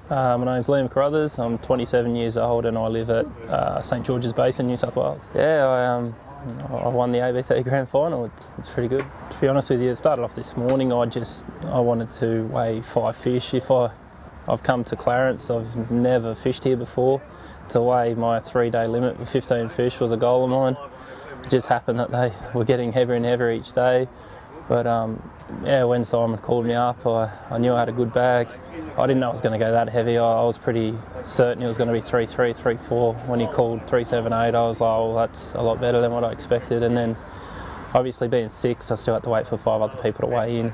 My name's Liam Carruthers. I'm 27 years old and I live at St George's Base in New South Wales. Yeah, I won the ABT Grand Final. It's pretty good. To be honest with you, it started off this morning. I wanted to weigh 5 fish. I've come to Clarence, I've never fished here before. To weigh my 3-day limit with 15 fish was a goal of mine. It just happened that they were getting heavier and heavier each day. But yeah, when Simon called me up, I knew I had a good bag. I didn't know it was going to go that heavy. I was pretty certain it was going to be 3.3, 3.4. When he called 3.78, I was like, oh, that's a lot better than what I expected. And then, obviously being 6, I still had to wait for 5 other people to weigh in.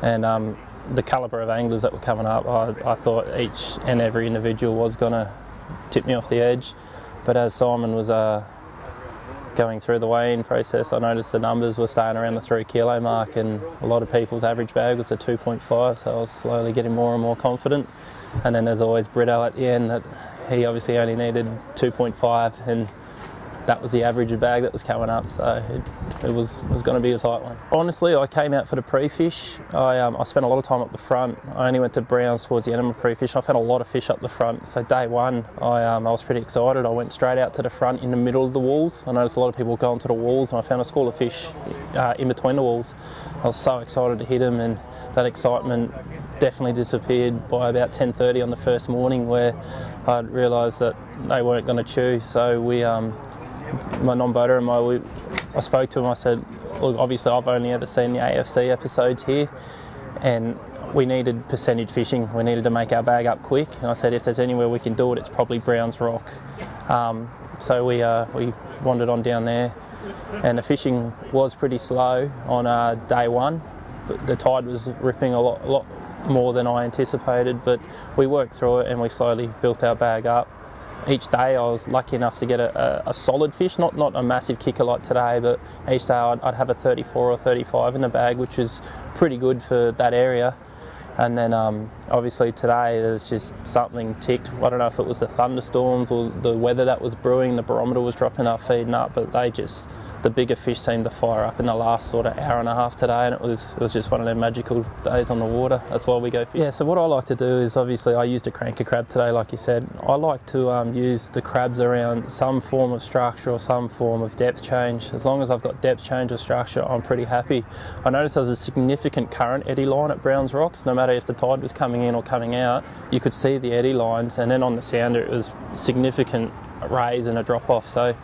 And the calibre of anglers that were coming up, I thought each and every individual was going to tip me off the edge. But as Simon was going through the weigh-in process, I noticed the numbers were staying around the 3 kilo mark, and a lot of people's average bag was a 2.5, so I was slowly getting more and more confident. And then there's always Brito at the end, that he obviously only needed 2.5, and that was the average bag that was coming up, so it was going to be a tight one. Honestly, I came out for the pre-fish. I spent a lot of time up the front. I only went to Browns towards the end of my pre-fish. I've had a lot of fish up the front, so day one I was pretty excited. I went straight out to the front in the middle of the walls. I noticed a lot of people going to the walls, and I found a school of fish in between the walls. I was so excited to hit them, and that excitement definitely disappeared by about 10:30 on the first morning, where I realised that they weren't going to chew. So my non-boater and I spoke to him. I said, look, obviously I've only ever seen the AFC episodes here, and we needed percentage fishing. We needed to make our bag up quick. And I said, if there's anywhere we can do it, it's probably Browns Rock. So we wandered on down there, and the fishing was pretty slow on day one. But the tide was ripping a lot more than I anticipated, but we worked through it and we slowly built our bag up. Each day I was lucky enough to get a solid fish, not a massive kicker like today, but each day I'd have a 34 or 35 in the bag, which is pretty good for that area. And then obviously today there's just something ticked. I don't know if it was the thunderstorms or the weather that was brewing, the barometer was dropping up, feeding up, but the bigger fish seemed to fire up in the last sort of hour and a half today, and it was just one of them magical days on the water. That's why we go fishing. Yeah, so what I like to do is, obviously I used a cranker crab today, like you said. I like to use the crabs around some form of structure or some form of depth change. As long as I've got depth change or structure, I'm pretty happy. I noticed there was a significant current eddy line at Browns Rocks. No matter if the tide was coming in or coming out, you could see the eddy lines, and then on the sounder it was significant raise and a drop off. So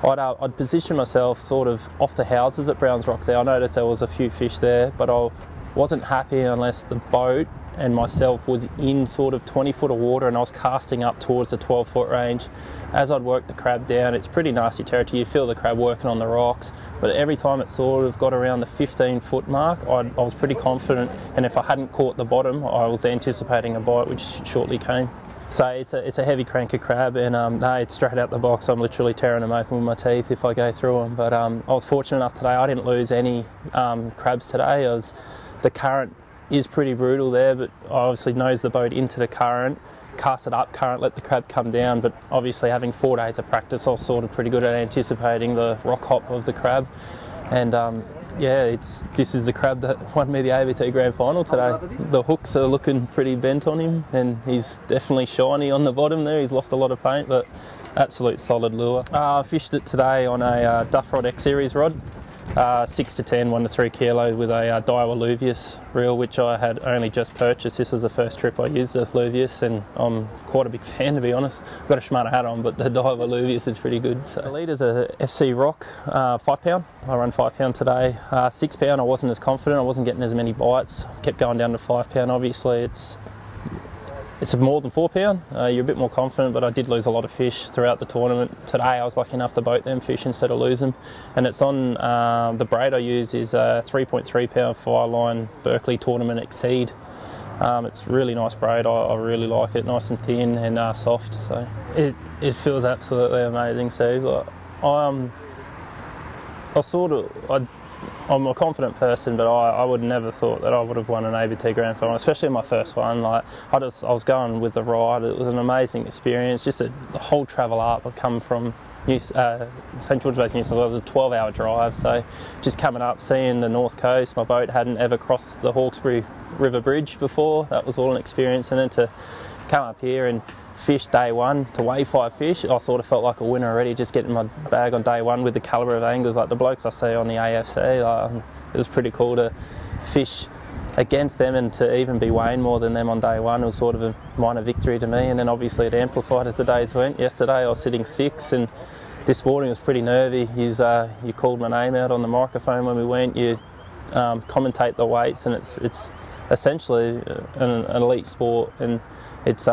I'd position myself sort of off the houses at Browns Rock there. I noticed there was a few fish there, but I wasn't happy unless the boat and myself was in sort of 20 foot of water and I was casting up towards the 12 foot range. As I'd work the crab down, it's pretty nasty territory. You feel the crab working on the rocks, but every time it sort of got around the 15 foot mark, I was pretty confident, and if I hadn't caught the bottom, I was anticipating a bite, which shortly came. So it's a heavy cranker crab, and no, it's straight out the box. I'm literally tearing them open with my teeth if I go through them. But I was fortunate enough today, I didn't lose any crabs today. The current is pretty brutal there, but I obviously nosed the boat into the current, cast it up current, let the crab come down. But obviously having 4 days of practice, I was sort of pretty good at anticipating the rock hop of the crab. And yeah, this is the crab that won me the ABT Grand Final today. The hooks are looking pretty bent on him, and he's definitely shiny on the bottom there. He's lost a lot of paint, but absolute solid lure. I fished it today on a Duff Rod X Series rod. 6 to 10, 1 to 3 kilo with a Daiwa Luvius reel, which I had only just purchased. This was the first trip I used the Luvius, and I'm quite a big fan, to be honest. I've got a Shimano hat on, but the Daiwa Luvius is pretty good. So the leader's a FC Rock 5 pound. I run 5 pound today. 6 pound I wasn't as confident, I wasn't getting as many bites. Kept going down to 5 pound. Obviously it's more than 4 pound. You're a bit more confident, but I did lose a lot of fish throughout the tournament. Today I was lucky enough to boat them fish instead of lose them. And it's on, the braid I use is a 3.3 pound fire line Berkley Tournament Exceed. It's really nice braid, I really like it, nice and thin and soft. So it feels absolutely amazing too. But I'm a confident person, but I would never thought that I would have won an ABT Grand Final, especially in my first one. Like I was going with the ride. It was an amazing experience. Just the whole travel up. I come from St George's Base, New South Wales. It was a 12-hour drive, so just coming up, seeing the north coast. My boat hadn't ever crossed the Hawkesbury River Bridge before. That was all an experience, and then to come up here and fish day one to weigh 5 fish, I sort of felt like a winner already, just getting my bag on day one with the calibre of anglers like the blokes I see on the AFC. It was pretty cool to fish against them and to even be weighing more than them on day one. It was sort of a minor victory to me, and then obviously it amplified as the days went. Yesterday I was sitting 6, and this morning I was pretty nervy. You called my name out on the microphone when we went. You commentate the weights, and it's essentially an elite sport, and it's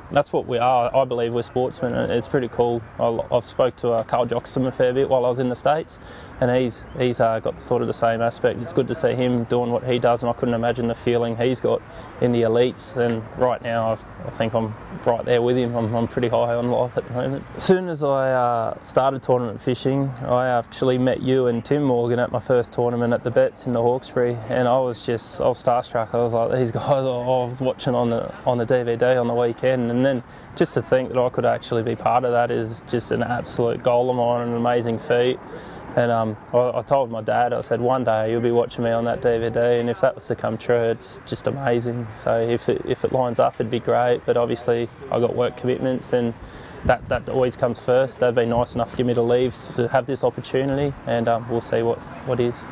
that's what we are. I believe we're sportsmen, and it's pretty cool. I've spoke to Carl Joxon a fair bit while I was in the States, and he's got sort of the same aspect. It's good to see him doing what he does, and I couldn't imagine the feeling he's got in the elites. And right now I think I'm right there with him. I'm pretty high on life at the moment. As soon as I started tournament fishing, I actually met you and Tim Morgan at my first tournament at the Betts in the Hawkesbury, and I was starstruck. I was like, these guys I was watching on the DVD on the weekend, and then just to think that I could actually be part of that is just an absolute goal of mine and an amazing feat. And I told my dad, I said, one day you'll be watching me on that DVD, and if that was to come true, it's just amazing. So if it lines up, it'd be great. But obviously I got work commitments, and that always comes first. They've been nice enough to give me the leave to have this opportunity, and we'll see what is.